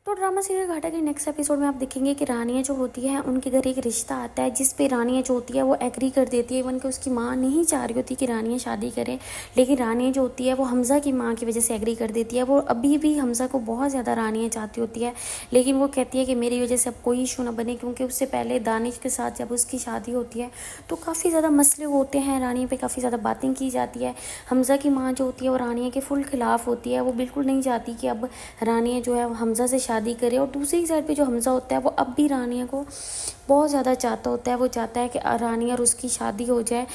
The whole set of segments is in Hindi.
तो ड्रामा सीरियल घाटा के नेक्स्ट एपिसोड में आप देखेंगे कि रानिया जो होती है उनके घर एक रिश्ता आता है जिस पे रानिया जो होती है वो एग्री कर देती है। इवन कि उसकी माँ नहीं चाह रही होती कि रानिया शादी करे, लेकिन रानिया जो होती है वो हमज़ा की माँ की वजह से एग्री कर देती है। वो अभी भी हमज़ा को बहुत ज़्यादा रानिया चाहती होती है, लेकिन वो कहती है कि मेरी वजह से अब कोई इशू ना बने, क्योंकि उससे पहले दानिश के साथ जब उसकी शादी होती है तो काफ़ी ज़्यादा मसले होते हैं, रानिया पे काफ़ी ज़्यादा बातें की जाती है। हमज़ा की माँ जो होती है वो रानिया के फुल खिलाफ़ होती है, वो बिल्कुल नहीं चाहती कि अब रानिया जो है हमज़ा से शादी करे। और दूसरी साइड पे जो हमज़ा होता है वो अब भी रानिया को बहुत ज़्यादा चाहता होता है, वो चाहता है कि रानिया और उसकी शादी हो जाए।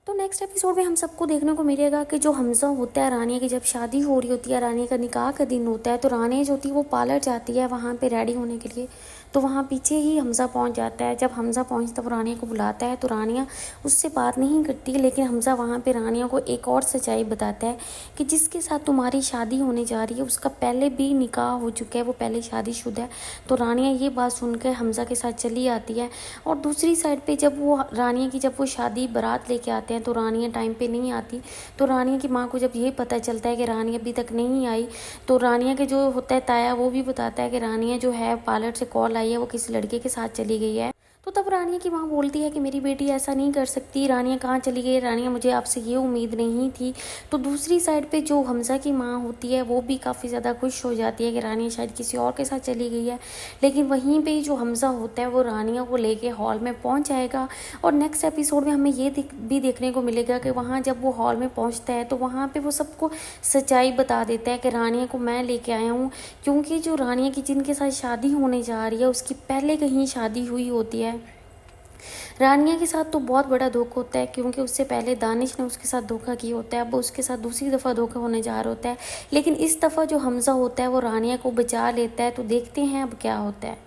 तो नेक्स्ट एपिसोड में हम सबको देखने को मिलेगा कि जो हमज़ा होता है रानिया की जब शादी हो रही होती है, रानिया का निकाह का दिन होता है, तो रानिया जो होती है वो पार्लर जाती है वहाँ पे रेडी होने के लिए। तो वहाँ पीछे ही हमज़ा पहुँच जाता है। जब हमज़ा पहुँचता है वो रानिया को बुलाता है, तो रानिया उससे बात नहीं करती, लेकिन हमज़ा वहाँ पे रानिया को एक और सच्चाई बताता है कि जिसके साथ तुम्हारी शादी होने जा रही है उसका पहले भी निकाह हो चुका है, वो पहले शादीशुदा है। तो रानिया ये बात सुनकर हमज़ा के साथ चली आती है। और दूसरी साइड पे जब वो रानिया की जब वो शादी बारात लेके आते हैं तो रानिया टाइम पे नहीं आती। तो रानिया की माँ को जब ये पता चलता है कि रानिया अभी तक नहीं आई, तो रानिया के जो होता है ताया वो भी बताता है कि रानिया जो है पार्लर से कॉल आई है, वो किसी लड़के के साथ चली गई है। तो तब रानिया की माँ बोलती है कि मेरी बेटी ऐसा नहीं कर सकती, रानिया कहाँ चली गई, रानिया मुझे आपसे ये उम्मीद नहीं थी। तो दूसरी साइड पे जो हमज़ा की माँ होती है वो भी काफ़ी ज़्यादा खुश हो जाती है कि रानिया शायद किसी और के साथ चली गई है। लेकिन वहीं पे जो हमज़ा होता है वो रानिया को लेके हॉल में पहुंच जाएगा। और नेक्स्ट एपिसोड में हमें ये भी देखने को मिलेगा कि वहाँ जब वो हॉल में पहुँचता है तो वहाँ पे वो सबको सच्चाई बता देता है कि रानिया को मैं लेके आया हूँ, क्योंकि जो रानिया की जिनके साथ शादी होने जा रही है उसकी पहले कहीं शादी हुई होती है। रानिया के साथ तो बहुत बड़ा धोखा होता है, क्योंकि उससे पहले दानिश ने उसके साथ धोखा किया होता है, अब उसके साथ दूसरी दफ़ा धोखा होने जा रहा होता है। लेकिन इस दफ़ा जो हमज़ा होता है वो रानिया को बचा लेता है। तो देखते हैं अब क्या होता है।